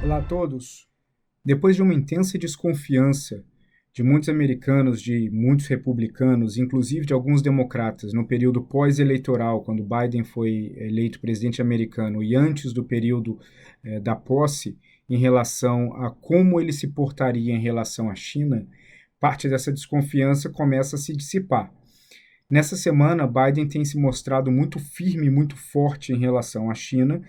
Olá a todos. Depois de uma intensa desconfiança de muitos americanos, de muitos republicanos, inclusive de alguns democratas, no período pós-eleitoral, quando Biden foi eleito presidente americano, e antes do período da posse, em relação a como ele se portaria em relação à China, parte dessa desconfiança começa a se dissipar. Nessa semana, Biden tem se mostrado muito firme, muito forte em relação à China,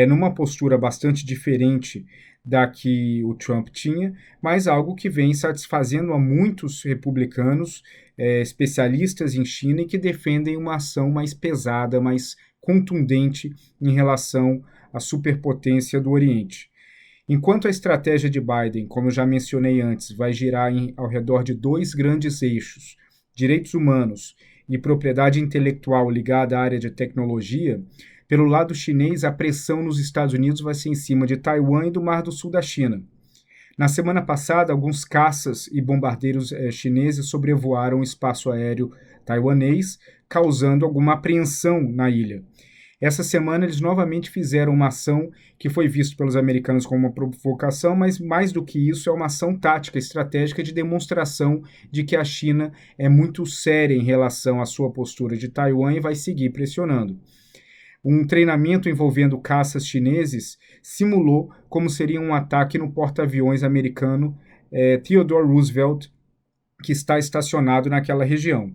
numa postura bastante diferente da que o Trump tinha, mas algo que vem satisfazendo a muitos republicanos, especialistas em China e que defendem uma ação mais pesada, mais contundente em relação à superpotência do Oriente. Enquanto a estratégia de Biden, como eu já mencionei antes, vai girar ao redor de dois grandes eixos, direitos humanos e propriedade intelectual ligada à área de tecnologia, pelo lado chinês, a pressão nos Estados Unidos vai ser em cima de Taiwan e do Mar do Sul da China. Na semana passada, alguns caças e bombardeiros chineses sobrevoaram o espaço aéreo taiwanês, causando alguma apreensão na ilha. Essa semana eles novamente fizeram uma ação que foi vista pelos americanos como uma provocação, mas mais do que isso é uma ação tática, estratégica de demonstração de que a China é muito séria em relação à sua postura de Taiwan e vai seguir pressionando. Um treinamento envolvendo caças chineses simulou como seria um ataque no porta-aviões americano Theodore Roosevelt, que está estacionado naquela região.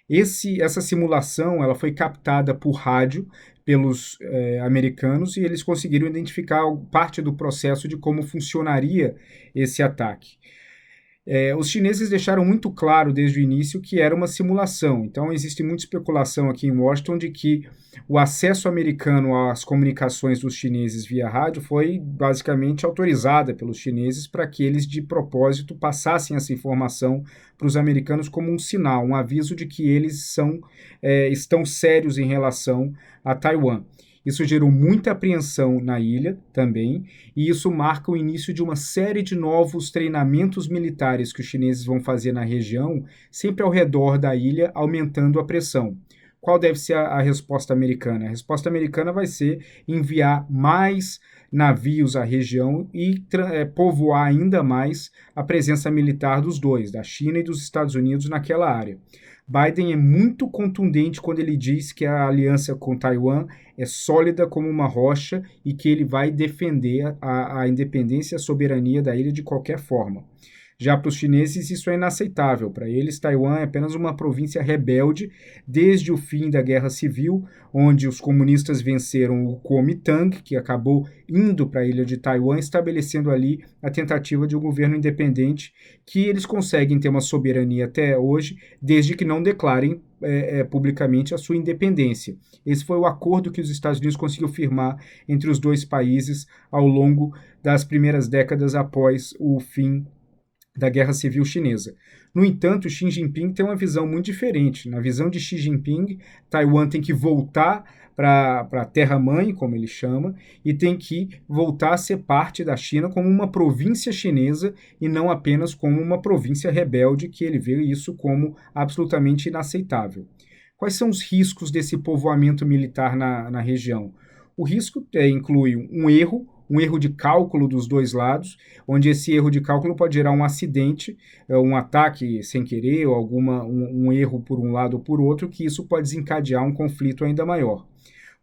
Essa simulação ela foi captada por rádio pelos americanos e eles conseguiram identificar parte do processo de como funcionaria esse ataque. Os chineses deixaram muito claro desde o início que era uma simulação, então existe muita especulação aqui em Washington de que o acesso americano às comunicações dos chineses via rádio foi basicamente autorizada pelos chineses para que eles de propósito passassem essa informação para os americanos como um sinal, um aviso de que eles estão sérios em relação a Taiwan. Isso gerou muita apreensão na ilha também, e isso marca o início de uma série de novos treinamentos militares que os chineses vão fazer na região, sempre ao redor da ilha, aumentando a pressão. Qual deve ser a resposta americana? A resposta americana vai ser enviar mais navios à região e povoar ainda mais a presença militar dos dois, da China e dos Estados Unidos naquela área. Biden é muito contundente quando ele diz que a aliança com Taiwan é sólida como uma rocha e que ele vai defender a independência e a soberania da ilha de qualquer forma. Já para os chineses, isso é inaceitável. Para eles, Taiwan é apenas uma província rebelde desde o fim da Guerra Civil, onde os comunistas venceram o Kuomintang, que acabou indo para a ilha de Taiwan, estabelecendo ali a tentativa de um governo independente, que eles conseguem ter uma soberania até hoje, desde que não declarem publicamente a sua independência. Esse foi o acordo que os Estados Unidos conseguiu firmar entre os dois países ao longo das primeiras décadas após o fim da Guerra Civil Chinesa. No entanto, Xi Jinping tem uma visão muito diferente. Na visão de Xi Jinping, Taiwan tem que voltar para a terra-mãe, como ele chama, e tem que voltar a ser parte da China como uma província chinesa e não apenas como uma província rebelde, que ele vê isso como absolutamente inaceitável. Quais são os riscos desse povoamento militar na região? O risco inclui um erro de cálculo dos dois lados, onde esse erro de cálculo pode gerar um acidente, um ataque sem querer, ou um erro por um lado ou por outro, que isso pode desencadear um conflito ainda maior.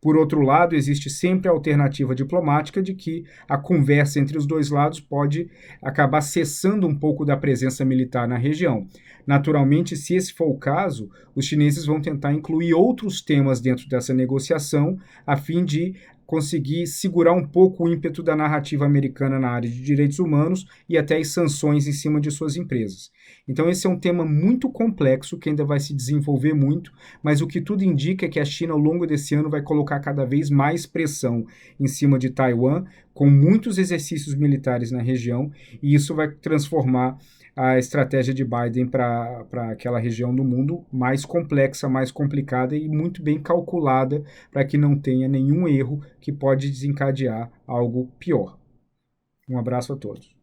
Por outro lado, existe sempre a alternativa diplomática de que a conversa entre os dois lados pode acabar cessando um pouco da presença militar na região. Naturalmente, se esse for o caso, os chineses vão tentar incluir outros temas dentro dessa negociação, a fim de conseguir segurar um pouco o ímpeto da narrativa americana na área de direitos humanos e até as sanções em cima de suas empresas. Então esse é um tema muito complexo que ainda vai se desenvolver muito, mas o que tudo indica é que a China ao longo desse ano vai colocar cada vez mais pressão em cima de Taiwan, com muitos exercícios militares na região, e isso vai transformar a estratégia de Biden para aquela região do mundo mais complexa, mais complicada e muito bem calculada para que não tenha nenhum erro que pode desencadear algo pior. Um abraço a todos.